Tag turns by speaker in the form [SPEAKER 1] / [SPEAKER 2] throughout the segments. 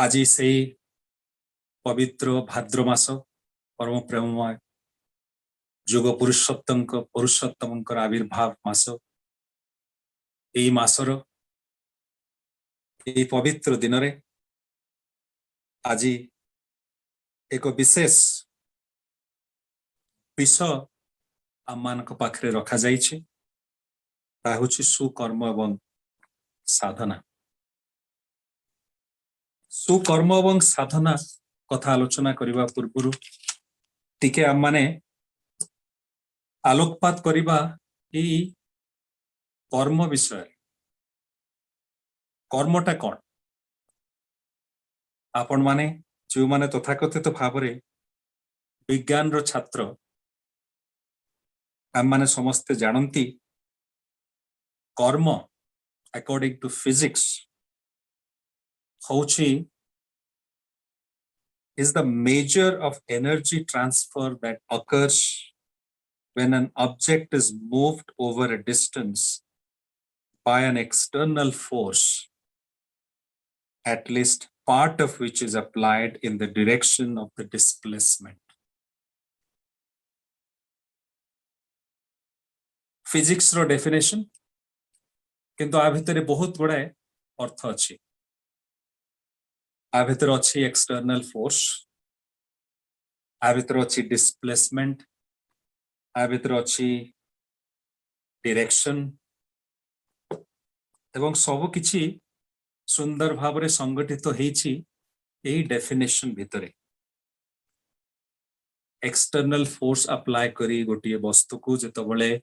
[SPEAKER 1] आज से पवित्र भाद्र मास परम प्रेममय जुग पुरुषोत्तम आविर्भाव मास यही मासर यही पवित्र दिन रे आज एक विशेष विषय आम मान पाखे रखा जाइछि ता होछि सुकर्म एवं साधना। सुकर्म एवं साधना कथा आलोचना करबा पूर्व टिके आम माने आलोकपात करबा ई कर्म विषय। कर्मटा कौन आपण माने जो माने तथाकथित भाव रे विज्ञान रो छात्र आम माने समस्ते जानती कर्म अकॉर्डिंग टू फिजिक्स होछि is the measure of energy transfer that occurs when an object is moved over a distance by an external force, at least part of which is applied in the direction of the displacement. Physics रो definition किंतु आ भितरे बहुत बड़ा अर्थ अछि। आ भितर अछि external force, आ भितर अछि डिस्प्लेसमेंट, आ भितर अछि डायरेक्शन एवं सब किछि सुंदर भाव रे संगठित होईछि एही डेफिनेशन भितरे। एक्सटर्नल फोर्स अप्लाई करी गोटिए वस्तु को जेतबळे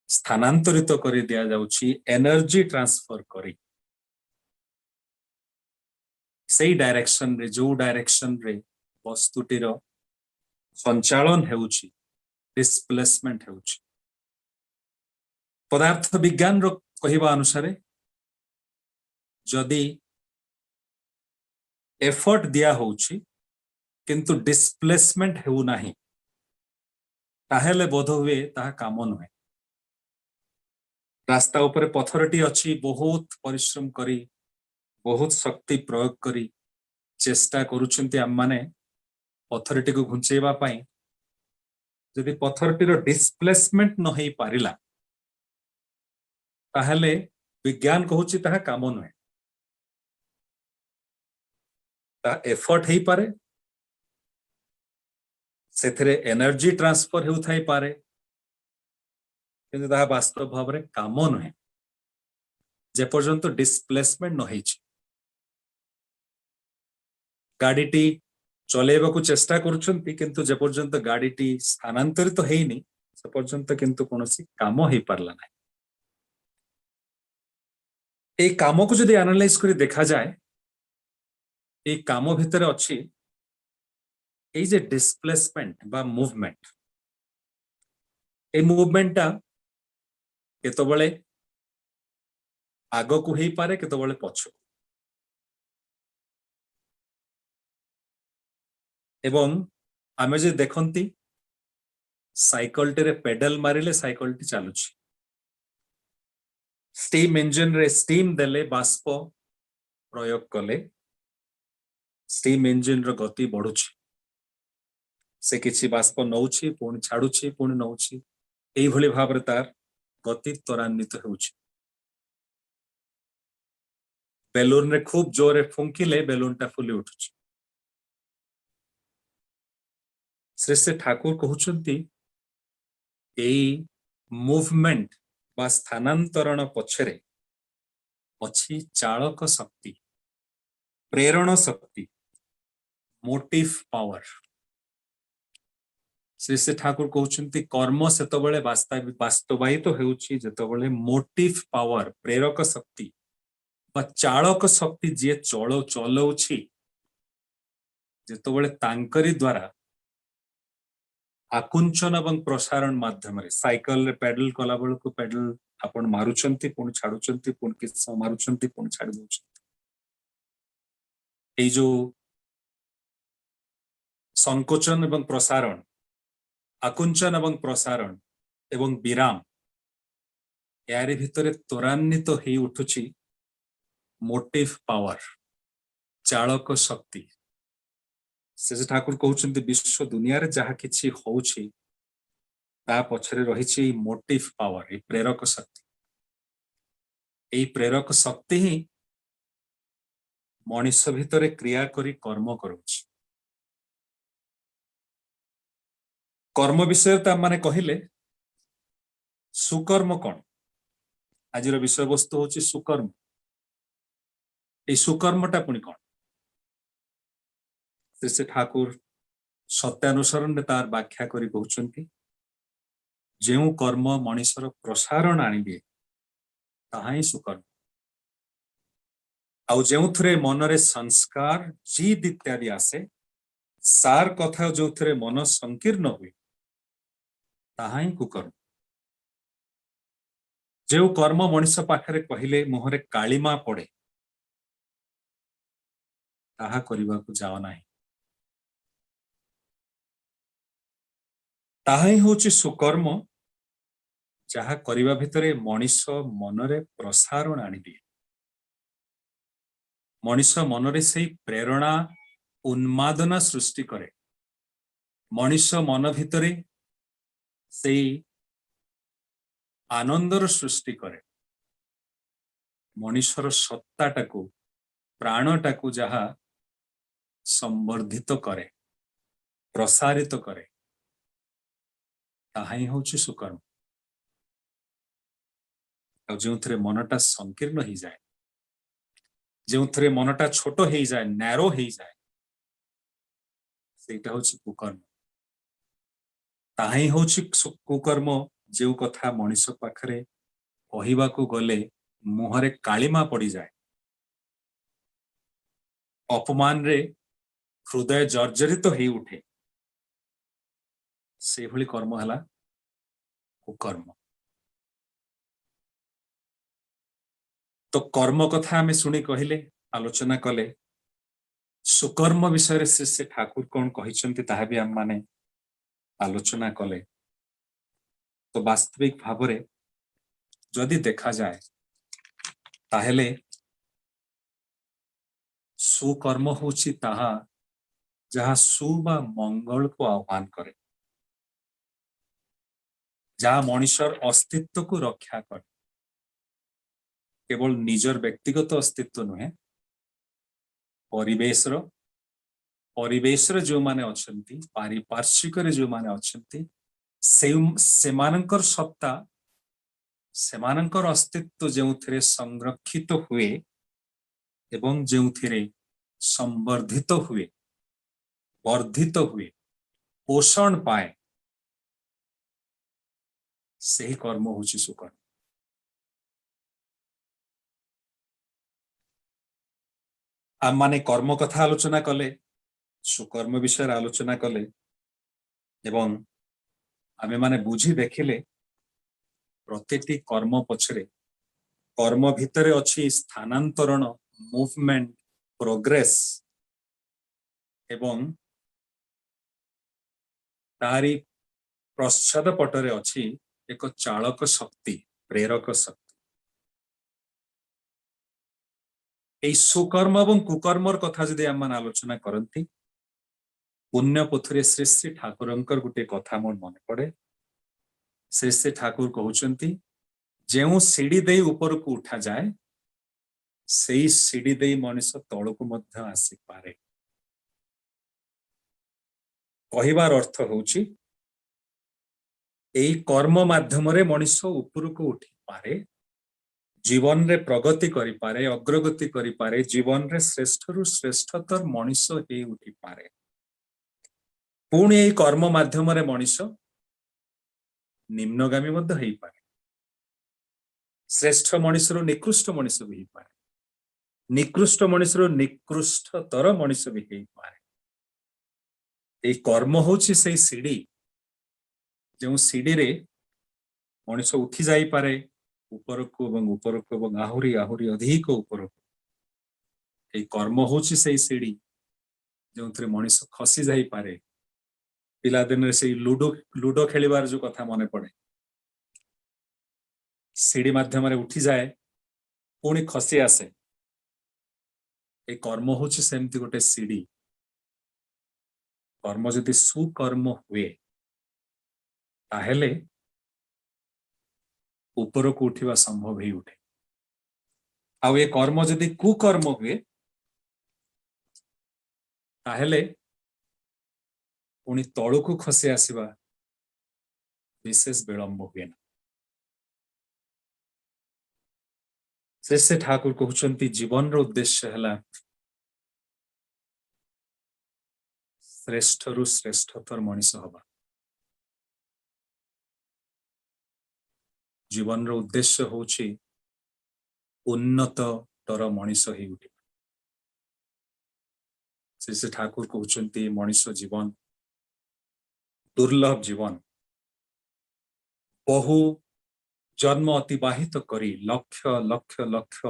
[SPEAKER 1] स्थानांतरित करी दिया जाउछि एनर्जी ट्रांसफर करी सेही डायरेक्शन रे जो डायरेक्शन रे वस्तुटीर संचालन हेउछि डिस्प्लेसमेंट हेउछि। पदार्थ विज्ञान रो कहिबा अनुसार जदि एफर्ट दिया होउछि किंतु डिस्प्लेसमेंट हेउ नाही ताहेले बोध हुए ताहा काम नहे। रास्ता ऊपर पथरटी अछि बहुत परिश्रम करी बहुत शक्ति प्रयोग करी चेष्टा करूछंती आम माने पथरटी को घुंचेबा पई यदि पथरटीर डिस्प्लेसमेंट न हेई पारिला ताहेले विज्ञान कहूछि ताहा काम नहे। ता एफर्ट हेई पारे सेथरे एनर्जी ट्रांसफर हेउ थाई पारे किंतु ताहा वास्तव भाव रे काम नहे जे पर्यंत डिस्प्लेसमेंट न हेछि। गाड़ीटी चलेबा को चेष्टा करूछंती किंतु जे पर्यंत गाड़ीटी स्थानांतरित तो हेइनी से पर्यंत किंतु कोनोसी काम हेई पारला नाही। ए काम को जदि एनालाइज करी देखा जाए ए काम भितरे अछि ए जे डिस्प्लेसमेंट बा मूवमेंट ए मूवमेंटटा केतबळे आगो को हेई पारे केतबळे पछ एवं आमे जे देखंती साइकिल टे पेडल मारिले साइकिल टी चालुछि। स्टीम इंजन रे स्टीम देले बाष्प प्रयोग कले स्टीम इंजन रो गति बढ़ुछि से किछि बाष्प नउछि पुणी छाडुछि पुणी नउछि एई भली भाबरे तार गति त्वरान्वित होउछि। बेलून रे खूब जोरे फुंकिले बेलूनटा फुली उठुछि। श्री श्री ठाकुर कहउछंती एई मूवमेंट बा स्थानांतरण पछरे अछि चालक शक्ति प्रेरण शक्ति मोटिव पावर। श्री श्री ठाकुर कहउछंती कर्म सेतबळे वास्तवायित हेउछि जेतबळे मोटिव पावर प्रेरक शक्ति बा चालक शक्ति जे चलौछि जेतबळे तांकरी द्वारा आकुंचन एवं प्रसारण माध्यम रे साइकिल रे पेडल कला बेल को पेडल आपण मारुचंती पुणी छाडुचंती पुणी किछ मारुचंती पुणी छाडी दउचंती। ए जो संकोचन एवं प्रसारण आकुंचन एवं प्रसारण एवं विराम यारे भितरे त्वरान्वित हेई उठुछि मोटिव पावर चालक शक्ति से ठाकुर कहते विश्व दुनिया रे जहा किछि होउछि ता पछरे रहिछि मोटिव पावर ए प्रेरक शक्ति ए प्रेरक शक्ति ही मनुष्य भितर क्रिया करी कर्म करूछि कर्म विषय ता माने कहिले सुकर्म कौन आज विषय वस्तु होची सुकर्म ए सुकर्मटा पुणी कौन श्री ठाकुर सत्यानुसरण ने तार व्याख्या करी कहउछंती जेउ कर्म मनुष्यर प्रसारण आनिबे ताहा ही सुकर्म आउ जेउथरे मनरे संस्कार जीद इत्यादि आसे सार कथा जोथरे मन संकीर्ण हुए ताहा ही कुकर्म जेउ कर्म मनुष्य पाखरे कहिले मुहरे कालीमा पड़े ताहा करिबा को जाओ नाही ताहा ही होची सुकर्म जहा करिबा भितरे मनुष्य मनरे प्रसारण आनिबे मनुष्य मनरे से प्रेरणा उन्मादना सृष्टि करे मनुष्य मन भितरे से आनंदर सृष्टि करे मनुष्यर सत्ताटाकू प्राणटाकू जहा संवर्धित करे प्रसारित करे ताहा ही होची सुकर्म जोथरे मनटा संकीर्ण ही जाए जोथरे मनटा छोट ही जाए नैरो ही जाए सेटा होची कुकर्म ताहा ही होची कुकर्म जो कथा मनुष्य पाखरे कहिबा को गले मुहरे कालीमा पड़ी जाए अपमान रे हृदय जर्जरित तो ही उठे से भली कर्म हला कुकर्म तो कर्म कथा हमें शुणी कहले आलोचना कले सुकर्म विषय से ठाकुर कौन कहिसंती ताहा भी हम माने आलोचना कले तो वास्तविक भावरे जदि देखा जाए ताहेले सुकर्म होची ताहा जहा सु बा मंगल को आह्वान करे जहा मनुष्यर अस्तित्व को रक्षा करे केवल निजर व्यक्तिगत अस्तित्व नुहे परिवेश जो माने अछंती पारिपार्श्विक रे जो माने अछंती सेमानंकर सत्ता सेमानंकर अस्तित्व जोथिरे संरक्षित हुए एवं जोथिरे संवर्धित हुए वर्धित हुए पोषण पाए सही कर्म होची सुकर्म आम माने कर्म कथा आलोचना कले सुकर्म विषय आलोचना कले एवं आमे माने बुझी देखिले प्रतिटी कर्म पछरे कर्म भितरे अछि स्थानांतरण मूवमेंट प्रोग्रेस एवं तारी प्रच्छद पटरे अछि एक चालक शक्ति प्रेरक शक्ति ए सुकर्म एवं कुकर्मर कथा जदि हम आलोचना करती पुण्य पोथरे श्री श्री ठाकुरंकर गुटे कथा मोर मन पड़े श्री श्री ठाकुर कहउचंती जेउ सीढ़ी दे ऊपर को उठा जाए सेई सीढ़ी दे मनुष्य तळ को मध्य आसी पारे कहिबार अर्थ होउची एई कर्म माध्यम रे मनुष्य ऊपर को उठी पारे जीवन रे प्रगति करि पारे अग्रगति करि पारे जीवन रे श्रेष्ठ रु श्रेष्ठतर मनुष्य हे उठी पारे पुणी एई कर्म माध्यम रे मनुष्य निम्नगामी मध्य हेई पारे श्रेष्ठ मनुष्य रु निकृष्ट मनुष्य भी पारे निकृष्ट मनुष्य रु निकृष्टतर मनुष्य भी हेई पारे ए कर्म होची सेई सीढ़ी जो सीढ़ी रे मनुष्य उठी जाई पारे ऊपर को आहुरी आहुरी अधिक ऊपर को कर्म होची सेई सीढ़ी जो थे मनुष्य खसी जाई पारे पिला दिन से लूडो खेलिबार जो कथा मने पड़े सीढ़ी माध्यम रे उठी जाए पुणी खसी आसे ए कर्म होची सेमती गोटे सीढ़ी कर्म जदि सुकर्म हुए ताहेले ऊपर को उठिबा संभव ही उठे आउ ए कर्म जदि कुकर्म हुए ताहेले पुणी तळु को खसी आसीबा विशेष विलंब हुए ना से ठाकुर कहउचंती जीवन रो उद्देश्य हला श्रेष्ठ रु श्रेष्ठतर मनीष हवा जीवन रो उद्देश्य होची उन्नत तर मनीष ही उठे से ठाकुर कहउचंती मनीष जीवन दुर्लभ जीवन बहु जन्म अतिबाहित करी लक्ष लक्ष लक्ष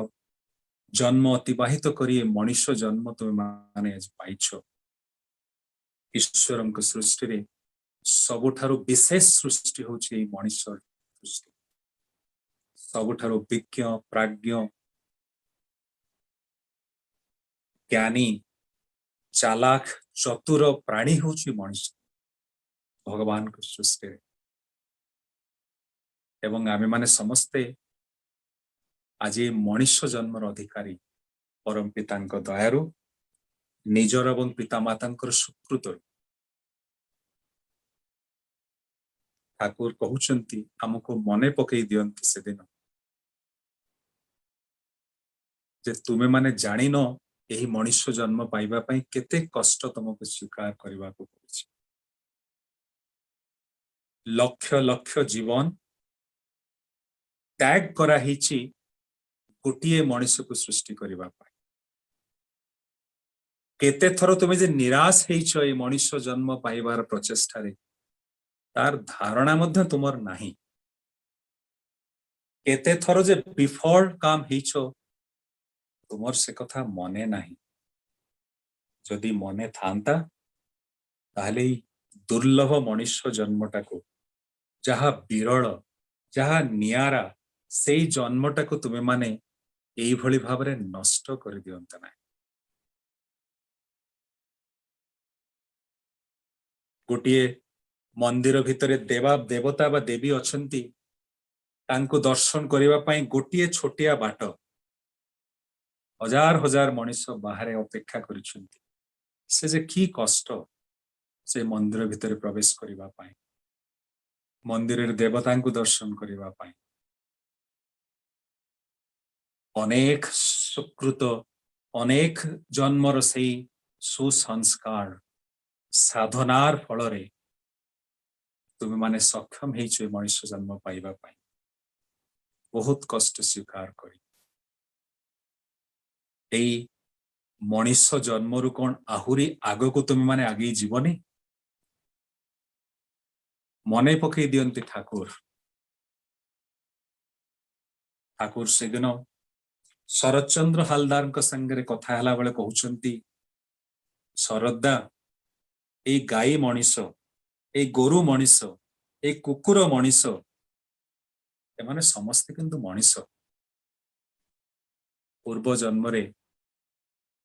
[SPEAKER 1] जन्म अतिबाहित करी मनीष जन्म तुम माने आज पाइछ ईश्वर सृष्टि रे सबुठारु विशेष सृष्टि होची मनीष सृष्टि सबुठारु विज्ञ प्राज्ञ ज्ञानी चालाक चतुर प्राणी होची मनीष भगवान को सृष्टि रे एवं आमे माने समस्ते आज मनीष जन्मर अधिकारी परम पितांक दयारु निजर एवं पिता मातांकर सुकृत ठाकुर कहउचंती हमको मने पकई दियंती से दिन जे तुमे माने जानिन एही मनीष जन्म पाइबा पई केते कष्ट तुमको स्वीकार करबा को पड़छि लक्ष लक्ष जीवन त्याग करा हिची गोटिए मनीष को सृष्टि करबा पई केते थरो तुमे जे निराश हेइछ ए मनीष जन्म पाइबार प्रचेष्टा रे तार धारणा मध्य तुमर नाही केते थरो जे विफल काम हेइछ तुमर से कथा मने नाही जदि मने थांता ताहले दुर्लभ मनीष जन्मटा को जहा विरल जहा नियारा सेई जन्मटा को तुमे माने एई भली भाबरे नष्ट कर दियंता ना गोटिए मंदिर भितरे देवा देवता बा देवी अछंती तांको दर्शन करिबा पई गोटिए छोटिया बाट हजार हजार मनीष बाहरे अपेक्षा करिसंती से जे की कष्ट से मंदिर भितरे प्रवेश करिबा पई मंदिर रे देवतांको दर्शन करिबा पई अनेक सुकृत अनेक जन्मर सेई सुसंस्कार साधनार फल रे तुम माने सक्षम हेइछ मनुष्य जन्म पाइबा पई बहुत कष्ट स्वीकार करी एई मनुष्य जन्म रु कोन आहुरी आगो को तुम माने आगे जीवनी मने पकई दियंती ठाकुर ठाकुर से दिन शरतचंद्र हालदार संगे कथा हला बेले कहउचंती शरदा ए गाई मनीष ए गोरु मनीष ए कुकुर मनीष एमाने समस्ते किंतु मनीष पूर्व जन्म रे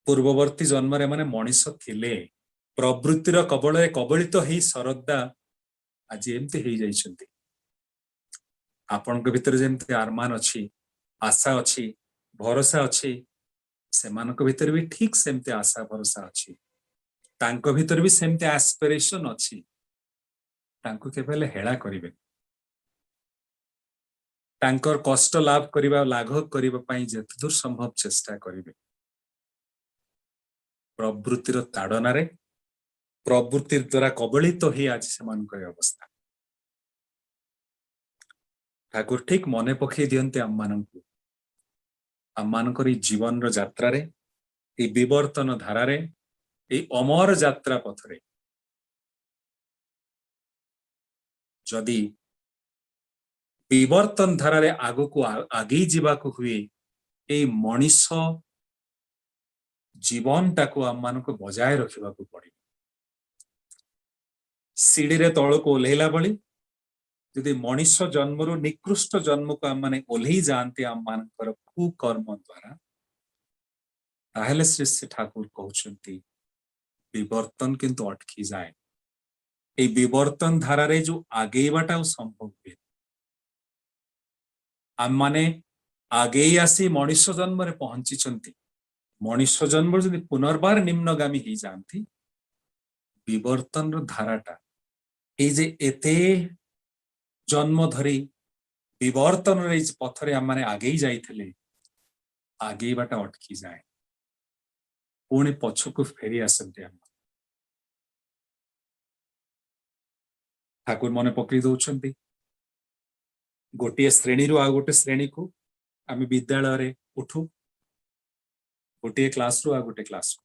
[SPEAKER 1] पूर्ववर्ती जन्म रे माने मनीष थिले प्रवृत्तिर कबल कबलित हेई शरदा आज एमती हेई जाइछंती आपनक भितर जेमती आरमान अछि आशा अछि भरोसा अछि सेमानक भितर भी ठीक सेमते आशा भरोसा अछि तांको भितर भी सेमते एस्पिरेशन अछि तांको केबेले हेळा करिवे तांकर कष्ट लाभ करिबा लाघव करिबा पई जेते दूर संभव चेष्टा करिवे प्रवृत्तिर ताड़ना रे प्रवृत्ति द्वारा कबलित ही आज सेमानकर अवस्था ठाकुर ठीक मने पखई दियंते आममानकर जीवन रो यात्रा रे ए विवर्तन धारा रे ए अमर यात्रा पथ रे जदि विवर्तन धारा रे आगो को आगे जीवा को हुए ए मनीष जीवन टाको आममान को बजाय रखिबा को पड़े सीढ़ी रे तळ को ओल्हेला बळी यदि मनीष जन्म रु निकृष्ट जन्म को आम माने ओल्हेई जानते आम मानकर कुकर्म द्वारा ताहेले श्री श्री ठाकुर कहउछंती विवर्तन किंतु अटकी जाए ए विवर्तन धारा रे जो आगेबाटा संभव हुए आम माने आगे आसी मनुष्य जन्म रे पहुंची चंती मनुष्य जन्म जदि पुनर्बार निम्नगामी ही जानती विवर्तन रो धाराटा ए जे एते जन्म धरी विवर्तन रे पथरे आम माने आगे जाइथिले आगे बाटा अटकी जाए पुणी पछकु फेरी आसंती हम ठाकुर मने पकड़ी दउछंती गोटे श्रेणी रु आ गोटे श्रेणी को आम विद्यालय रे उठू गोटे क्लास रु आ गोटे क्लास को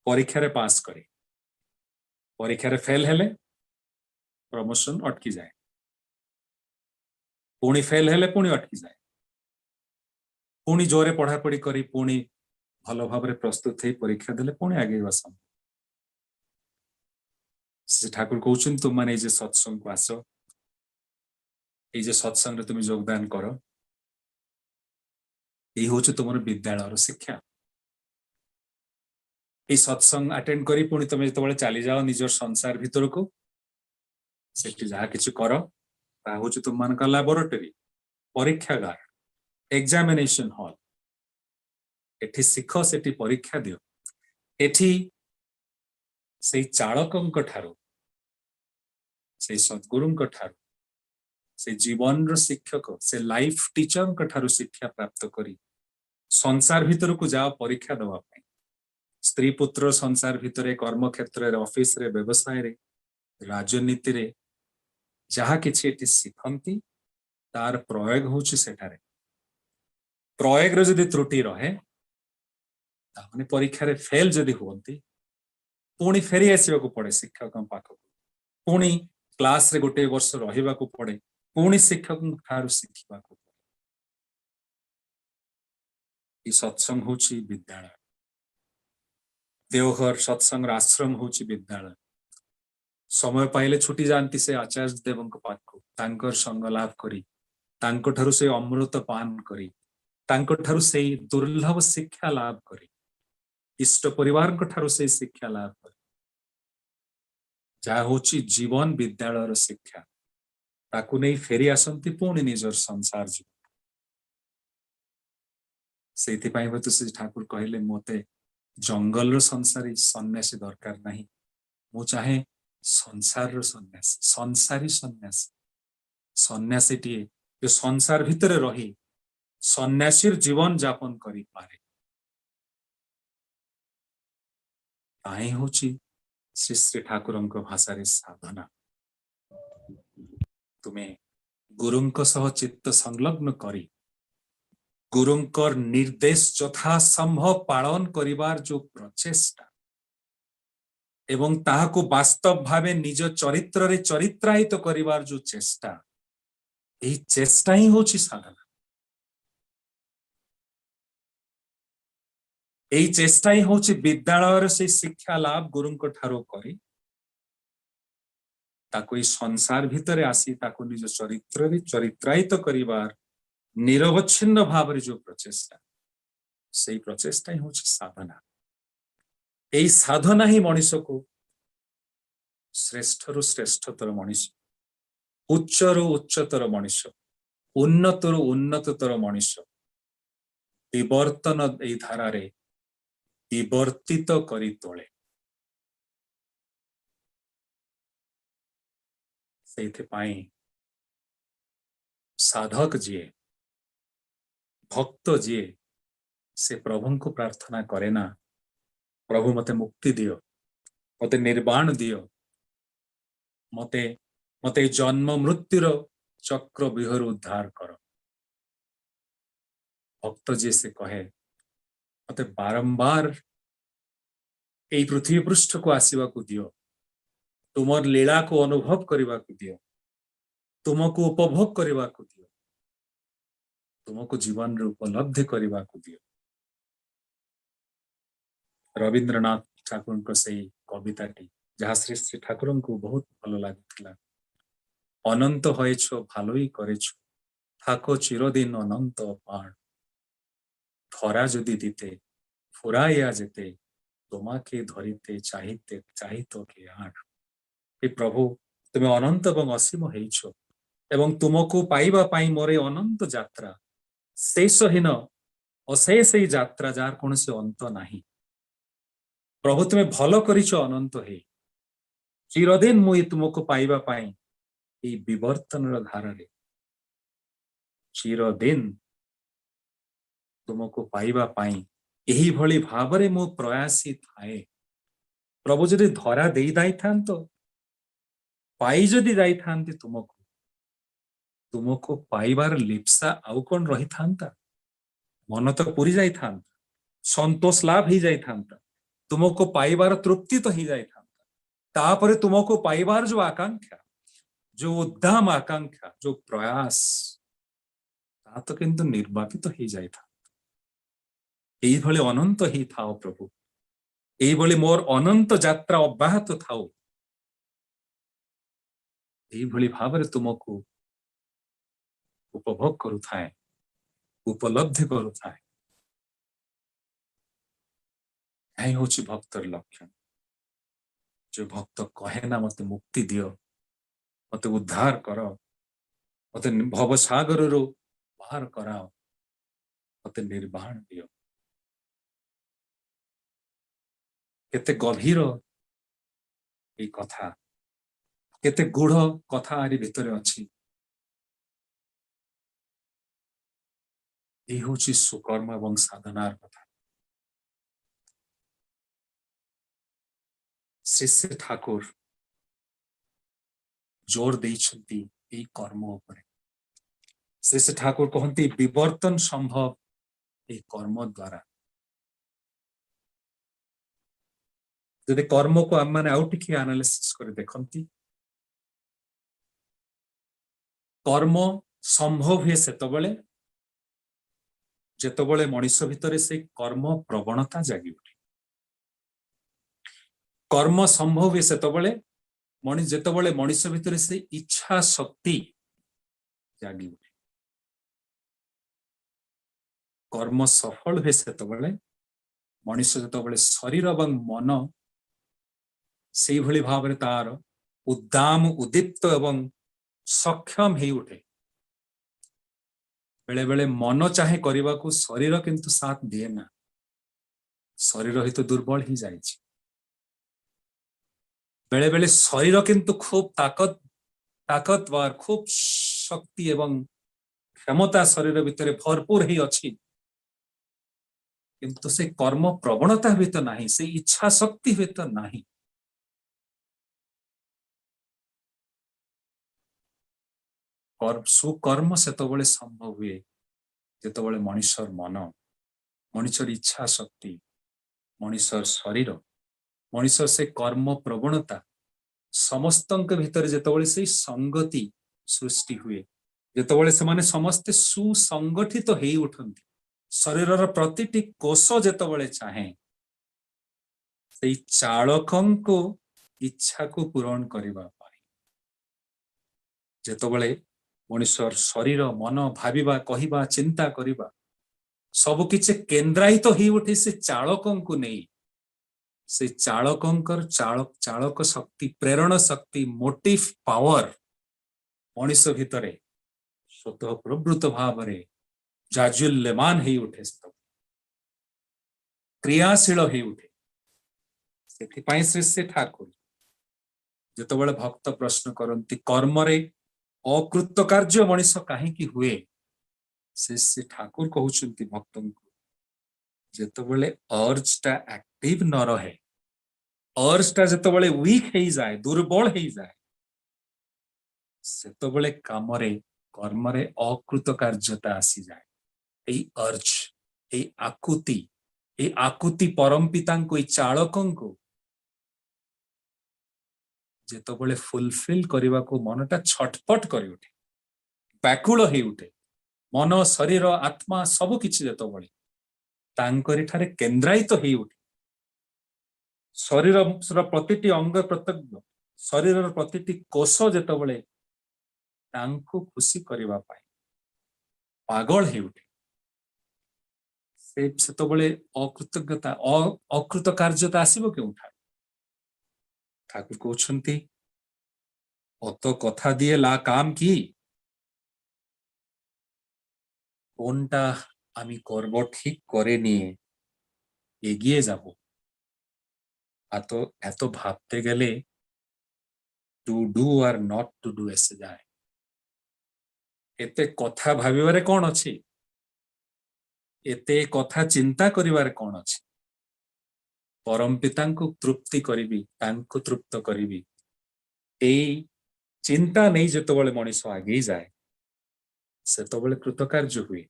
[SPEAKER 1] परीक्षा रे पास करे परीक्षा रे फेल हेले प्रमोशन अटकी जाए पुणी फेल हेले पुणी अटकी जाए पुणी जोरे पढ़ा पढ़ी करी पुणी भल भाव रे प्रस्तुत हे परीक्षा देले पुणी आगे बसम से ठाकुर कहउछन तुम माने जे सत्संग को आसो ए जे सत्संग रे तुम योगदान करो ए होछ तुमर विद्यालय रो शिक्षा ए सत्संग अटेंड करी पुणी तुम जतबेले चली जाओ निजर संसार भीतर को सेठी जहा किछु करो ता होछ तुम मान का लैबोरेटरी परीक्षागार एग्जामिनेशन हॉल एठी शिख सेठी परीक्षा दियो एठी से चालकंक ठारो से सद्गुरुंक ठारो से जीवन रो शिक्षक से लाइफ टीचर का ठारो शिक्षा प्राप्त करी संसार भीतर को जाओ परीक्षा दवा पाई स्त्री पुत्र संसार भीतर कर्म क्षेत्र रे ऑफिस रे व्यवसाय रे राजनीति रे जहा किछि एटी शिखंती तार प्रयोग होछि सेठारे प्रयोग रे जदि त्रुटि रहे ताने परीक्षा रे फेल जदि होंती पुणी फेरी आसीबा को पड़े शिक्षक पाख पुणी क्लास रे गोटे वर्ष रहिबा को पड़े पुणी शिक्षक ठारू शिखिबा को पड़े ई सत्संग होछि विद्यालय देवघर सत्संग आश्रम होछि विद्यालय समय पाइले छुट्टी जानती से आचार्य देव पाख तांकर संग लाभ करी तांको ठारू से अमृत पान करी तांको ठारू से दुर्लभ शिक्षा लाभ करी इष्ट परिवार को ठारू से शिक्षा लाभ करी जहा होछि जीवन विद्यालय रो शिक्षा ताकू नहीं फेरी आसंती पुणी निजर संसार जीवन सेति पई होतो से ठाकुर कहले मोते जंगल रो संसारी सन्यासी दरकार नहीं मु चाहे संसार रो सन्यासी संसारी सन्यासी सन्यासी टी जो संसार भीतर रही सन्यासीर जीवन यापन करी पारे ताई होछि श्री श्री ठाकुरंक भाषा रे साधना तुम्हें गुरुंक सह चित्त संलग्न करी गुरुंकर निर्देश यथा संभव पालन करिवार जो प्रचेष्टा एवं ताहाको वास्तव भावे निज चरित्र रे चरित्रायित करिवार जो चेष्टा एही चेष्टा ही होछि साधना एही चेष्टा ही होछि विद्यालय से शिक्षा लाभ गुरुंक ठारो करी ताको ई संसार भीतर आसी ताको निज चरित्र रे चरित्रायित करिवार निरवच्छिन्न भाव रे जो प्रचेष्टा सेही प्रचेष्टा ही होछि साधना एही साधना ही मनुष्य को श्रेष्ठ रु श्रेष्ठतर मनुष्य उच्च रु उच्चतर मनुष्य उन्नत रु उन्नततर मनुष्य विवर्तन एही धारा रे विवर्तित करी तोले सेथि पाई साधक जिए भक्त जिए से प्रभु को प्रार्थना करे ना प्रभु मते मुक्ति दियो मते निर्वाण दियो मते मते जन्म मृत्युर चक्र विहर उद्धार कर भक्त जी से कहे मते बारंबार एई पृथ्वी पृष्ठ को आसीबा को दियो तुमर लीला को अनुभव करबा को दियो तुमको उपभोग करबा को दियो तुमको जीवन रे उपलब्धि करबा को दियो रविंद्रनाथ ठाकुर को सही कविताटी जहाँ श्री श्री ठाकुर को बहुत भल लगी अनंत होएछो भालोई करेछो थाको चिरदिन अनंत पाण ধরা যদি দিতে ফুরাইয়া যেতে তোমাকে ধরিতে চাহিত কে আর। हे ପ୍ରଭୁ ତୁମେ ଅନନ୍ତ ଏବଂ ଅସୀମ ହେଇଛ ଏବଂ ତୁମକୁ ପାଇବା ପାଇଁ ମୋର ଏ ଅନନ୍ତ ଯାତ୍ରା ଶେଷହୀନ ଅଶେଷ ଏଇ ଯାତ୍ରା ଯାହାର କୌଣସି ଅନ୍ତ ନାହିଁ। ପ୍ରଭୁ ତୁମେ ଭଲ କରିଛ ଅନନ୍ତ ହେଇ ଚିରଦିନ ମୁଁ ତୁମକୁ ପାଇବା ପାଇଁ ଏଇ ବିବର୍ତ୍ତନର ଧାରାରେ ଚିରଦିନ ତୁମକୁ ପାଇବା ପାଇଁ ଏହିଭଳି ଭାବରେ ମୁଁ ପ୍ରୟାସୀ ଥାଏ। ପ୍ରଭୁ ଯଦି ଧରା ଦେଇ ଯାଇଥାନ୍ତ ପାଇ ଯଦି ଯାଇଥାନ୍ତି ତୁମକୁ ପାଇବାର ଲିପ୍ସା ଆଉ କଣ ରହିଥାନ୍ତା? ମନ ତ ପୁରି ଯାଇଥାନ୍ତା, ସନ୍ତୋଷ ଲାଭ ହେଇଯାଇଥାନ୍ତା, ତୁମକୁ ପାଇବାର ତୃପ୍ତି ତ ହେଇଯାଇଥାନ୍ତା। ତାପରେ ତୁମକୁ ପାଇବାର ଯୋଉ ଆକାଂକ୍ଷା, ଯୋଉ ଉଦ୍ଦାମ ଆକାଂକ୍ଷା, ଯୋଉ ପ୍ରୟାସ, ତାହା ତ କିନ୍ତୁ ନିର୍ବାପିତ ହେଇଯାଇଥାନ୍ତା। এইଭଳି ଅନନ୍ତ ହେଇଥାଅ ପ୍ରଭୁ, এইଭଳି ମୋର ଅନନ୍ତ ଯାତ୍ରା ଅବ୍ୟାହତ ଥାଉ। এইଭଳି ଭାବରେ ତୁମକୁ ଉପଭୋଗ କରୁଥାଏ, ଉପଲବ୍ଧି କରୁଥାଏ। ଏହା ହେଉଛି ଭକ୍ତର ଲକ୍ଷଣ। ଯୋଉ ଭକ୍ତ କହେ ନା ମତେ ମୁକ୍ତି ଦିଅ, ମତେ ଉଦ୍ଧାର କର, ମତେ ଭବସାଗରରୁ ବାହାର କରାଅ, ମତେ ନିର୍ବାଣ ଦିଅ। କେତେ ଗଭୀର এই କଥା, କେତେ ଗୂଢ଼ କଥା ଆରି ଭିତରେ ଅଛି। এই ହେଉଛି ସୁକର୍ମ ଏବଂ ସାଧନାର କଥା। ଶ୍ରୀ ଶ୍ରୀ ଠାକୁର ଜୋର ଦେଇଛନ୍ତି এই କର୍ମ ଉପରେ। ଶ୍ରୀ ଶ୍ରୀ ଠାକୁର କହନ୍ତି ବିବର୍ତ୍ତନ ସମ୍ଭବ এই କର୍ମ ଦ୍ୱାରା। ଯଦି କର୍ମକୁ ଆମମାନେ ଆଉ ଟିକେ ଆନାଲିସିସ୍ କରି ଦେଖନ୍ତି, କର୍ମ ସମ୍ଭବ ହୁଏ ସେତେବେଳେ ଯେତେବେଳେ ମଣିଷ ଭିତରେ ସେ କର୍ମ ପ୍ରବଣତା ଜାଗି ଉଠେ। କର୍ମ ସମ୍ଭବ ହୁଏ ସେତେବେଳେ ଯେତେବେଳେ ମଣିଷ ଭିତରେ ସେ ଇଚ୍ଛା ଶକ୍ତି ଜାଗି ଉଠେ। କର୍ମ ସଫଳ ହୁଏ ସେତେବେଳେ ମଣିଷ ଯେତେବେଳେ ଶରୀର ଏବଂ ମନ ସେଇଭଳି ଭାବରେ ତାର ଉଦ୍ଦାମ ଉଦ୍ଦୀପ୍ତ ଏବଂ ସକ୍ଷମ ହେଇ ଉଠେ। ବେଳେ ବେଳେ ମନ ଚାହେଁ କରିବାକୁ, ଶରୀର କିନ୍ତୁ ସାଥ ଦିଏ ନା, ଶରୀର ହିତ ଦୁର୍ବଳ ହେଇଯାଇଛି। ବେଳେ ବେଳେ ଶରୀର କିନ୍ତୁ ଖୁବ ତାକତୱାର, ଖୁବ ଶକ୍ତି ଏବଂ କ୍ଷମତା ଶରୀର ଭିତରେ ଭରପୁର ହେଇ ଅଛି, କିନ୍ତୁ ସେ କର୍ମ ପ୍ରବଣତା ହୁଏତ ନାହିଁ, ସେ ଇଚ୍ଛା ଶକ୍ତି ହୁଏତ ନାହିଁ। ସୁକର୍ମ ସେତେବେଳେ ସମ୍ଭବ ହୁଏ ଯେତେବେଳେ ମଣିଷର ମନ, ମଣିଷର ଇଚ୍ଛା ଶକ୍ତି, ମଣିଷର ଶରୀର, ମଣିଷର ସେ କର୍ମ ପ୍ରବଣତା ସମସ୍ତଙ୍କ ଭିତରେ ଯେତେବେଳେ ସେଇ ସଂଗତି ସୃଷ୍ଟି ହୁଏ, ଯେତେବେଳେ ସେମାନେ ସମସ୍ତେ ସୁସଂଗଠିତ ହେଇ ଉଠନ୍ତି, ଶରୀରର ପ୍ରତିଟି କୋଷ ଯେତେବେଳେ ଚାହେଁ ସେଇ ଚାଳକଙ୍କୁ ଇଚ୍ଛାକୁ ପୂରଣ କରିବା ପାଇଁ, ଯେତେବେଳେ ମଣିଷର ଶରୀର, ମନ, ଭାବିବା, କହିବା, ଚିନ୍ତା କରିବା ସବୁ କିଛି କେନ୍ଦ୍ରାୟିତ ହେଇ ଉଠେ ସେ ଚାଳକଙ୍କୁ ନେଇ, ସେ ଚାଳକଙ୍କର ଚାଳକ ଶକ୍ତି, ପ୍ରେରଣ ଶକ୍ତି, ମୋଟିଭ ପାୱାର ମଣିଷ ଭିତରେ ସ୍ୱତଃ ପ୍ରବୃତ୍ତ ଭାବରେ ଜାଜୁଲ୍ୟମାନ ହେଇ ଉଠେ, କ୍ରିୟାଶୀଳ ହେଇ ଉଠେ। ସେଥିପାଇଁ ଶ୍ରୀ ଶ୍ରୀ ଠାକୁର ଯେତେବେଳେ ଭକ୍ତ ପ୍ରଶ୍ନ କରନ୍ତି କର୍ମରେ ଅକୃତକାର୍ଯ୍ୟ ମଣିଷ କାହିଁକି ହୁଏ, ଶ୍ରୀ ଠାକୁର କହୁଛନ୍ତି ଭକ୍ତଙ୍କୁ ଯେତେବେଳେ ଅର୍ଜଟା ଆକ୍ଟିଭ ନ ରହେ, ଅର୍ଜଟା ଯେତେବେଳେ ୱିକ୍ ହେଇଯାଏ, ଦୁର୍ବଳ ହେଇଯାଏ, ସେତେବେଳେ କର୍ମରେ ଅକୃତକାର୍ଯ୍ୟତା ଆସିଯାଏ। ଏଇ ଅର୍ଜ, ଏଇ ଆକୁତି ପରମ ପିତାଙ୍କୁ, ଏଇ ଚାଳକଙ୍କୁ ଯେତେବେଳେ ଫୁଲଫିଲ କରିବାକୁ ମନଟା ଛଟପଟ କରି ଉଠେ, ବ୍ୟାକୁଳ ହେଇ ଉଠେ, ମନ, ଶରୀର, ଆତ୍ମା ସବୁ କିଛି ଯେତେବେଳେ ତାଙ୍କରି ଠାରେ କେନ୍ଦ୍ରାୟିତ ହେଇ ଉଠେ, ଶରୀରର ପ୍ରତିଟି ଅଙ୍ଗ ପ୍ରତ୍ୟଙ୍ଗ, ଶରୀରର ପ୍ରତିଟି କୋଷ ଯେତେବେଳେ ତାଙ୍କୁ ଖୁସି କରିବା ପାଇଁ ପାଗଳ ହେଇ ଉଠେ, ସେତେବେଳେ ଅକୃତଜ୍ଞତା ଅକୃତ କାର୍ଯ୍ୟତା ଆସିବ କେଉଁଠାରୁ? ଠାକୁର କହୁଛନ୍ତି অত কথা দিয়ে লা কাম কি, কোনটা আমি করব ঠিক করে নিয়ে এগিয়ে যাব। এত এত ভাবতে গেলে to do are not to do এসে যায়। এতে কথা ভাবিবারে কোন ଅଛି, এতে কথা চিন্তা করিবারে কোন ଅଛି? পরম পিতাଙ୍କୁ তৃপ্তি করিবি, ତାଙ୍କୁ ତୃପ୍ତ କରିବି, এই ଚିନ୍ତା ନେଇ ଯେତେବେଳେ ମଣିଷ ଆଗେଇ ଯାଏ ସେତେବେଳେ କୃତକାର୍ଯ୍ୟ ହୁଏ।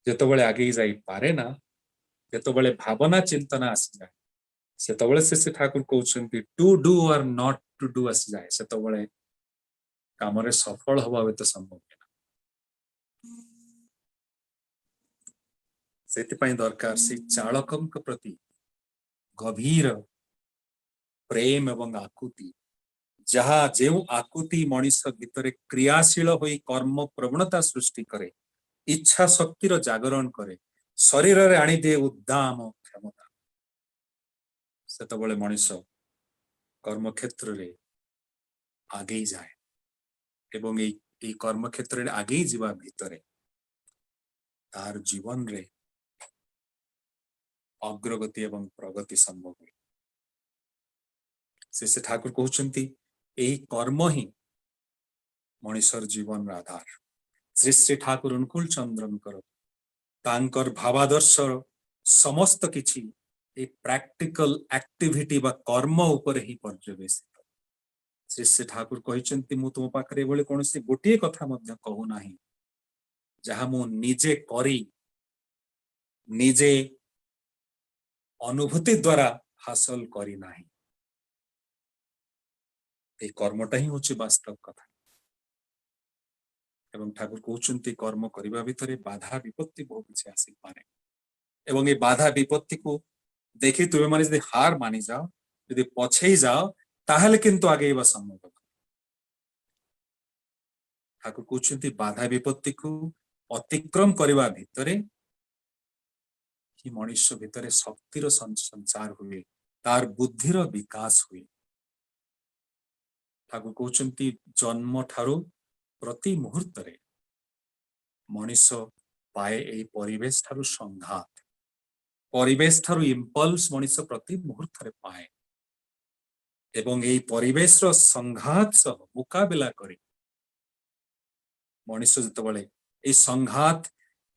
[SPEAKER 1] ଯେତେବେଳେ ଆଗେଇ ଯାଇ ପାରେ ନା, ଯେତେବେଳେ ଭାବନା ଚିନ୍ତନା ଆସିଯାଏ ସେତେବେଳେ ସେ ଠାକୁର କହୁଛନ୍ତି to do or not to do ଆସିଯାଏ, ସେତେବେଳେ କାମରେ ସଫଳ ହବା ହୁଏତ ସମ୍ଭବ ନୁହେଁ। ସେଥିପାଇଁ ଦରକାର ସେ ଚାଳକଙ୍କ ପ୍ରତି ଗଭୀର ପ୍ରେମ ଏବଂ ଆକୁତି, ଯାହା ଯେଉଁ ଆକୁତି ମଣିଷ ଭିତରେ କ୍ରିୟାଶୀଳ ହୋଇ କର୍ମ ପ୍ରବଣତା ସୃଷ୍ଟି କରେ, ଇଚ୍ଛା ଶକ୍ତିର ଜାଗରଣ କରେ, ଶରୀରରେ ଆଣିଦିଏ ଉଦ୍ଦାମ କ୍ଷମତା, ସେତେବେଳେ ମଣିଷ କର୍ମକ୍ଷେତ୍ରରେ ଆଗେଇ ଯାଏ। ଏବଂ এই କର୍ମକ୍ଷେତ୍ରରେ ଆଗେଇ ଯିବା ଭିତରେ ତାର ଜୀବନରେ ଅଗ୍ରଗତି ଏବଂ ପ୍ରଗତି ସମ୍ଭବ ହୁଏ। ସେ ଠାକୁର କହୁଛନ୍ତି ଏହି କର୍ମ ହିଁ ମଣିଷର ଜୀବନର ଆଧାର। ଶ୍ରୀ ଶ୍ରୀ ଠାକୁର ଅନୁକୂଳ ଚନ୍ଦ୍ରଙ୍କର ତାଙ୍କର ଭାବାଦର୍ଶର ସମସ୍ତ କିଛି এই ପ୍ରାକ୍ଟିକାଲ ଆକ୍ଟିଭିଟି ବା କର୍ମ ଉପରେ ହିଁ ପର୍ଯ୍ୟବେସିତ। ଶ୍ରୀ ଶ୍ରୀ ଠାକୁର କହିଛନ୍ତି ମୁଁ ତୁମ ପାଖରେ ଏଭଳି କୌଣସି ଗୋଟିଏ କଥା ମଧ୍ୟ କହୁନାହିଁ ଯାହା ମୁଁ ନିଜେ କରି ନିଜେ ଅନୁଭୂତି ଦ୍ୱାରା ହାସଲ କରି ନାହିଁ। এই কর্মটা ହିଁ ହେଉଛି ବାସ୍ତବ କଥା। ଏବଂ ଠାକୁର କହୁଛନ୍ତି କର୍ମ କରିବା ଭିତରେ ବାଧା ବିପତ୍ତି ବହୁତ କିଛି ଆସିପାରେ ଏବଂ এই ବାଧା ବିପତ୍ତିକୁ ଦେଖି ତୁମେମାନେ ଯଦି ହାର ମାନିଯାଅ, ଯଦି ପଛେଇ ଯାଅ, ତାହେଲେ କିନ୍ତୁ ଆଗେଇବା ସମ୍ଭବ। ଠାକୁର କହୁଛନ୍ତି ବାଧା ବିପତ୍ତିକୁ ଅତିକ୍ରମ କରିବା ଭିତରେ ହିଁ ମଣିଷ ଭିତରେ ଶକ୍ତିର ସଞ୍ଚାର ହୁଏ, ତାର ବୁଦ୍ଧିର ବିକାଶ ହୁଏ। ଠାକୁର କହୁଛନ୍ତି ଜନ୍ମ ଠାରୁ ପ୍ରତି ମୁହୂର୍ତ୍ତରେ ମଣିଷ ପାଏ ଏହି ପରିବେଶ ଠାରୁ ସଂଘାତ, ପରିବେଶ ଠାରୁ ଇମ୍ପଲ୍ସ ମଣିଷ ପ୍ରତି ମୁହୂର୍ତ୍ତରେ ପାଏ ଏବଂ ଏହି ପରିବେଶର ସଂଘାତ ସହ ମୁକାବିଲା କରି ମଣିଷ ଯେତେବେଳେ এই ସଂଘାତ,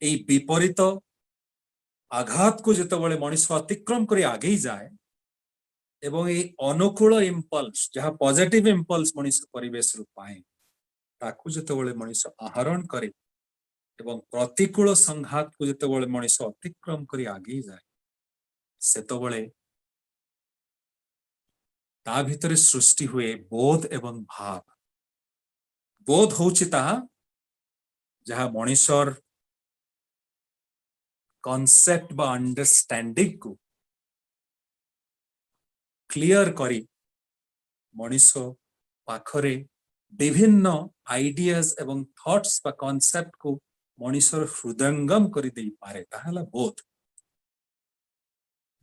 [SPEAKER 1] এই ବିପରୀତ ଆଘାତକୁ ଯେତେବେଳେ ମଣିଷ ଅତିକ୍ରମ କରି ଆଗେଇ ଯାଏ ଏବଂ এই ଅନୁକୂଳ ଇମ୍ପଲ୍ସ, ଯାହା ପଜିଟିଭ ଇମ୍ପଲ୍ସ ମଣିଷ ପରିବେଶରୁ ପାଏ, ତାକୁ ଯେତେବେଳେ ମଣିଷ ଆହରଣ କରେ ଏବଂ ପ୍ରତିକୂଳ ସଂଘାତକୁ ଯେତେବେଳେ ମଣିଷ ଅତିକ୍ରମ କରି ଆଗେଇ ଯାଏ ସେତେବେଳେ ତା ଭିତରେ ସୃଷ୍ଟି ହୁଏ ବୋଧ ଏବଂ ଭାବ। ବୋଧ ହେଉଛି ତାହା ଯାହା ମଣିଷର କନସେପ୍ଟ ବା ଅଣ୍ଡରଷ୍ଟାଣ୍ଡିଂ କୁ କ୍ଲିୟର କରି ମଣିଷ ପାଖରେ ବିଭିନ୍ନ ଆଇଡିଆଜ ଏବଂ ଥଟ୍ସ ବା କନସେପ୍ଟ କୁ ମଣିଷର ହୃଦୟଙ୍ଗମ କରି ଦେଇପାରେ, ତାହା ହେଲା ବୋଧ।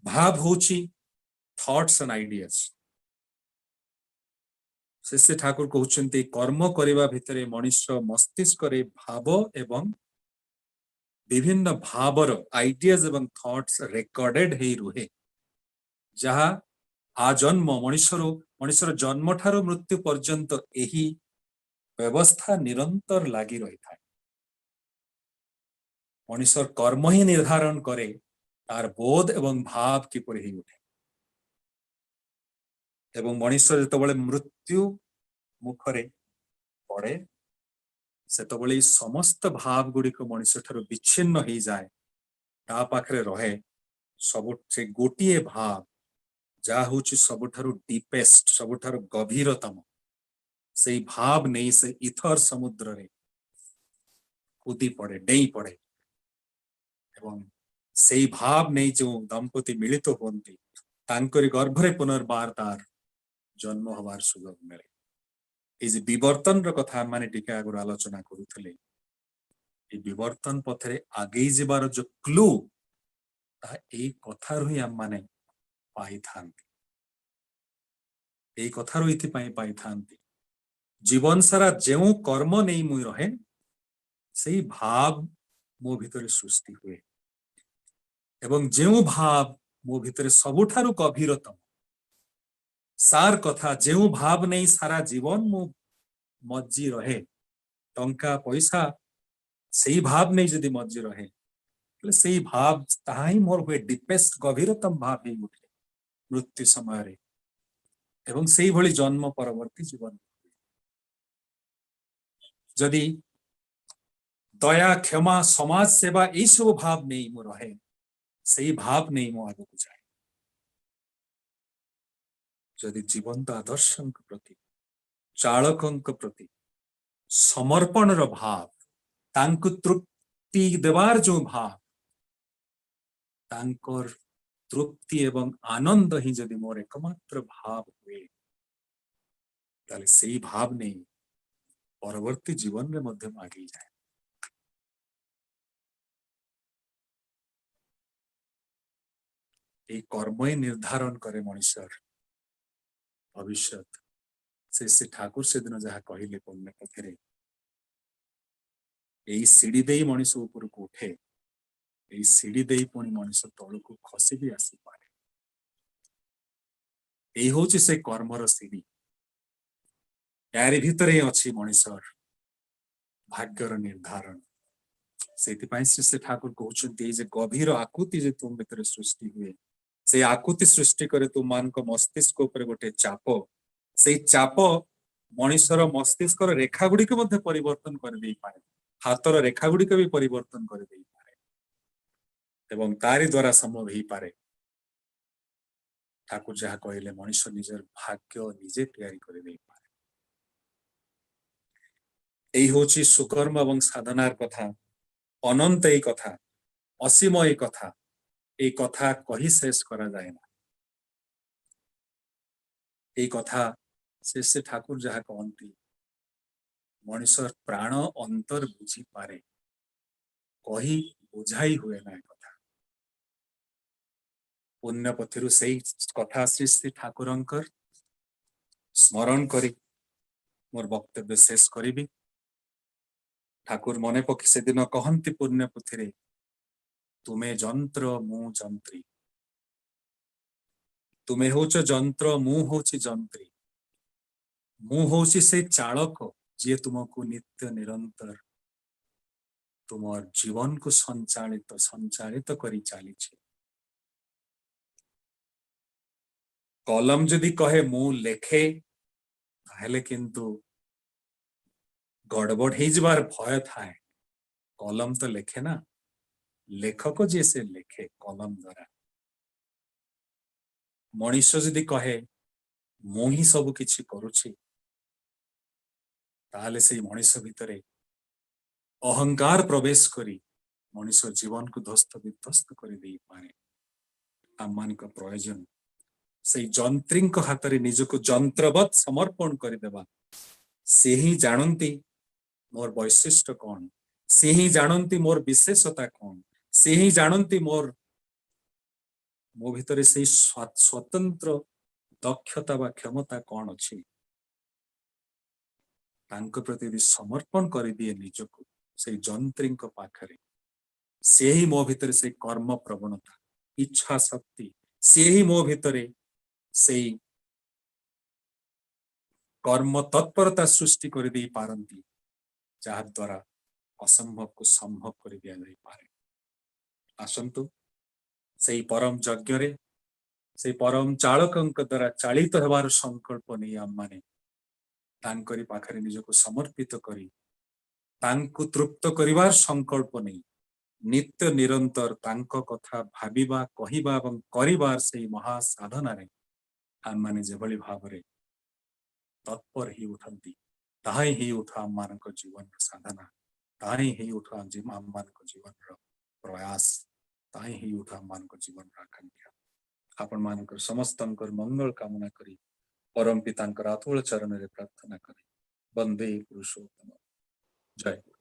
[SPEAKER 1] ଭାବ ହେଉଛି ଥଟ୍ସ ଆଣ୍ଡ ଆଇଡିଆଜ। ସେ ଠାକୁର କହୁଛନ୍ତି କର୍ମ କରିବା ଭିତରେ ମଣିଷ ମସ୍ତିଷ୍କରେ ଭାବ ଏବଂ ବିଭିନ୍ନ ଭାବର ଆଇଡିଆଜ ଏବଂ ଥଟ୍ସ ରେକର୍ଡେଡ ହେଇ ରୁହେ, ଯାହା ଆଜନ୍ମ ମଣିଷର ଜନ୍ମ ଠାରୁ ମୃତ୍ୟୁ ପର୍ଯ୍ୟନ୍ତ ଏହି ବ୍ୟବସ୍ଥା ନିରନ୍ତର ଲାଗି ରହିଥାଏ। ମଣିଷର କର୍ମ ହିଁ ନିର୍ଦ୍ଧାରଣ କରେ ତାର ବୋଧ ଏବଂ ଭାବ କିପରି ହେଇ ଉଠେ ଏବଂ ମଣିଷ ଯେତେବେଳେ ମୃତ୍ୟୁ ମୁଖରେ ପଡେ ସେତେବେଳେ ଏହି ସମସ୍ତ ଭାବ ଗୁଡ଼ିକ ମଣିଷ ଠାରୁ ବିଚ୍ଛିନ୍ନ ହେଇଯାଏ। ତା ପାଖରେ ରହେ ସେ ଗୋଟିଏ ଭାବ ଯାହା ହେଉଛି ସବୁଠାରୁ ଡିପେଷ୍ଟ, ସବୁଠାରୁ ଗଭୀରତମ। ସେଇ ଭାବ ନେଇ ସେ ଇଥର ସମୁଦ୍ରରେ କୁଦି ପଡେ, ଡେଇଁ ପଡେ ଏବଂ ସେଇ ଭାବ ନେଇ ଯେଉଁ ଦମ୍ପତି ମିଳିତ ହୁଅନ୍ତି ତାଙ୍କରି ଗର୍ଭରେ ପୁନର୍ବାର ତାର ଜନ୍ମ ହବାର ସୁଯୋଗ ମିଳେ। এই যে বিবর্তনର କଥା ଆମେ ଟିକେ ଆଗରୁ ଆଲୋଚନା କରୁଥିଲେ, এই ବିବର୍ତ୍ତନ ପଥରେ ଆଗେଇ ଯିବାର ଯୋଉ କ୍ଲୁ ତାହା ଏଇ କଥାରୁ ହିଁ ଆମମାନେ ପାଇଥାନ୍ତି। ଏଇ କଥାରୁ ଏଥିପାଇଁ ପାଇଥାନ୍ତି ଜୀବନ ସାରା ଯେଉଁ କର୍ମ ନେଇ ମୁଁ ରହେ ସେଇ ଭାବ ମୋ ଭିତରେ ସୃଷ୍ଟି ହୁଏ ଏବଂ ଯେଉଁ ଭାବ ମୋ ଭିତରେ ସବୁଠାରୁ ଗଭୀରତମ ସାର କଥା ଯେଉଁ ଭାବ ନେଇ ସାରା ଜୀବନ ମୁଁ ମଜ୍ଜି ରହେ ଟଙ୍କା ପଇସା ସେଇ ଭାବ ନେଇ ଯଦି ମଜ୍ଜି ରହେ ସେଇ ଭାବ ତାହା ହିଁ ମୋର ହୁଏ ଡିପେଷ୍ଟ ଗଭୀରତମ ଭାବ ହେଇ ଉଠେ ମୃତ୍ୟୁ ସମୟରେ ଏବଂ ସେଇଭଳି ଜନ୍ମ ପରବର୍ତ୍ତୀ ଜୀବନ ଯଦି ଦୟା କ୍ଷମା ସମାଜ ସେବା ଏଇ ସବୁ ଭାବ ନେଇ ମୁଁ ରହେ ସେଇ ଭାବ ନେଇ ମୁଁ ଆଗକୁ ଯାଏ ଯଦି ଜୀବନ୍ତ ଆଦର୍ଶଙ୍କ ପ୍ରତି ଚାଳକଙ୍କ ପ୍ରତି ସମର୍ପଣର ଭାବ ତାଙ୍କୁ ତୃପ୍ତି ଦେବାର ଯେଉଁ ଭାବ ତାଙ୍କର ତୃପ୍ତି ଏବଂ ଆନନ୍ଦ ହିଁ ଯଦି ମୋର ଏକମାତ୍ର ଭାବ ହୁଏ ତାହେଲେ ସେଇ ଭାବ ନେଇ ପରବର୍ତ୍ତୀ ଜୀବନରେ ମଧ୍ୟ ଆଗେଇ ଯାଏ এই কর্মই নির্ধারণ করে মনুষ্যর ভবিষ্যৎ শ্রী ঠাকুর সেদিন যাহা কহিলে পুণ্য পথে এই সিঁড়ি দেই মଣିଷ উপরକୁ উঠে এই সিঁড়ি দেই পুଣି ମଣିଷ ତଳକୁ ଖସି ବି ଆସିପାରେ এই ହଉଛି ସେ କର୍ମର ସିঁড়ି ଏହାରି ଭିତରେ ଅଛି ମଣିଷର ଭାଗ୍ୟର ନିର୍ଦ୍ଧାରଣ ସେଇଥିପାଇଁ ଶ୍ରୀ ଠାକୁର କହୁଛନ୍ତି ଏଇ ଯେ ଗଭୀର ଆକୁତି ଯେ ତୁମ ଭିତରେ ସୃଷ୍ଟି ହୁଏ ସେଇ ଆକୁତି ସୃଷ୍ଟି କରେ ତୁମମାନଙ୍କ ମସ୍ତିଷ୍କ ଉପରେ ଗୋଟେ ଚାପ ସେଇ ଚାପ ମଣିଷର ମସ୍ତିଷ୍କର ରେଖା ଗୁଡିକ ମଧ୍ୟ ପରିବର୍ତ୍ତନ କରିଦେଇପାରେ ହାତର ରେଖା ଗୁଡିକ ବି ପରିବର୍ତ୍ତନ କରିଦେଇପାରେ ଏବଂ ତାରି ଦ୍ୱାରା ସମ୍ଭବ ହେଇପାରେ ଠାକୁର ଯାହା କହିଲେ ମଣିଷ ନିଜର ଭାଗ୍ୟ ନିଜେ ତିଆରି କରିଦେଇପାରେ এই হচ্ছে সুকর্ম এবং সাধনার কথা অনন্ত এই কথা অসীম এই কথা কহি শেষ করা যায় না এই কথা শ্রী ঠাকুর যাহা কহନ୍ତି মଣିষর প্রাণ অন্তর বুঝি পারে কহি বুঝাই हुए না কথা পুণ্য পথিরু সেই কথা শ্রী শ্রী ঠাকুরঙ্কর স্মরণ করি মোর বক্তব্য শেষ করিবি ঠাকুর মনে পক্ষে সেদিন কহନ୍ତି পুণ্য পথিরে ତୁମେ ଯନ୍ତ୍ର ମୁଁ ଯନ୍ତ୍ରୀ ତୁମେ ହଉଛ ଯନ୍ତ୍ର ମୁଁ ହଉଛି ଯନ୍ତ୍ରୀ ମୁଁ ହଉଛି ସେ ଚାଳକ ଯିଏ ତୁମକୁ ନିତ୍ୟ ନିରନ୍ତର ତୁମର ଜୀବନକୁ ସଞ୍ଚାଳିତ କରି ଚାଲିଛି କଲମ ଯଦି କହେ ମୁଁ ଲେଖେ ତାହେଲେ କିନ୍ତୁ ଗଡବଡ ହେଇଯିବାର ଭୟ ଥାଏ କଲମ ତ ଲେଖେ ନା ଲେଖକ ଯିଏ ସେ ଲେଖେ କଲମ ଦ୍ୱାରା ମଣିଷ ଯଦି କହେ ମୁଁ ହିଁ ସବୁ କିଛି କରୁଛି ତାହେଲେ ସେଇ ମଣିଷ ଭିତରେ ଅହଙ୍କାର ପ୍ରବେଶ କରି ମଣିଷ ଜୀବନକୁ ଧ୍ୱସ୍ତ ବିଧ୍ୱସ୍ତ କରିଦେଇପାରେ ଆମମାନଙ୍କ ପ୍ରୟୋଜନ ସେଇ ଯନ୍ତ୍ରୀଙ୍କ ହାତରେ ନିଜକୁ ଯନ୍ତ୍ରବତ୍ ସମର୍ପଣ କରିଦେବା ସେ ହିଁ ଜାଣନ୍ତି ମୋର ବୈଶିଷ୍ଟ୍ୟ କଣ ସେ ହିଁ ଜାଣନ୍ତି ମୋର ବିଶେଷତା କଣ ସେ ହିଁ ଜାଣନ୍ତି ମୋ ଭିତରେ ସେଇ ସ୍ୱତନ୍ତ୍ର ଦକ୍ଷତା ବା କ୍ଷମତା କଣ ଅଛି ତାଙ୍କ ପ୍ରତି ଯଦି ସମର୍ପଣ କରିଦିଏ ନିଜକୁ ସେଇ ଯନ୍ତ୍ରୀଙ୍କ ପାଖରେ ସେ ହିଁ ମୋ ଭିତରେ ସେଇ କର୍ମ ପ୍ରବଣତା ଇଚ୍ଛା ଶକ୍ତି ସେ ହିଁ ମୋ ଭିତରେ ସେଇ କର୍ମ ତତ୍ପରତା ସୃଷ୍ଟି କରିଦେଇ ପାରନ୍ତି ଯାହା ଦ୍ୱାରା ଅସମ୍ଭବକୁ ସମ୍ଭବ କରି ଦିଆଯାଇପାରେ ଆସନ୍ତୁ ସେଇ ପରମ ଯଜ୍ଞରେ ସେଇ ପରମ ଚାଳକଙ୍କ ଦ୍ୱାରା ଚାଳିତ ହେବାର ସଂକଳ୍ପ ନେଇ ଆମମାନେ ତାଙ୍କରି ପାଖରେ ନିଜକୁ ସମର୍ପିତ କରି ତାଙ୍କୁ ତୃପ୍ତ କରିବାର ସଂକଳ୍ପ ନେଇ ନିତ୍ୟ ନିରନ୍ତର ତାଙ୍କ କଥା ଭାବିବା କହିବା ଏବଂ କରିବାର ସେଇ ମହା ସାଧନାରେ ଆମମାନେ ଯେଭଳି ଭାବରେ ତତ୍ପର ହେଇ ଉଠନ୍ତି ତାହା ହିଁ ହେଇ ଉଠୁ ଆମମାନଙ୍କ ଜୀବନର ସାଧନା ତାହା ହିଁ ହେଇ ଉଠୁ ଆମମାନଙ୍କ ଜୀବନର ପ୍ରୟାସ ତାହା ହିଁ ହେଇ ଉଠୁ ଆମମାନଙ୍କ ଜୀବନର ଆକାଂକ୍ଷା ଆପଣମାନଙ୍କର ସମସ୍ତଙ୍କର ମଙ୍ଗଳ କାମନା କରି ପରମ ପିତାଙ୍କର ଆତୁଳ ଚରଣରେ ପ୍ରାର୍ଥନା କରି ବନ୍ଦେ ପୁରୁଷୋତ୍ତମ ଜୟ ଗୁରୁ।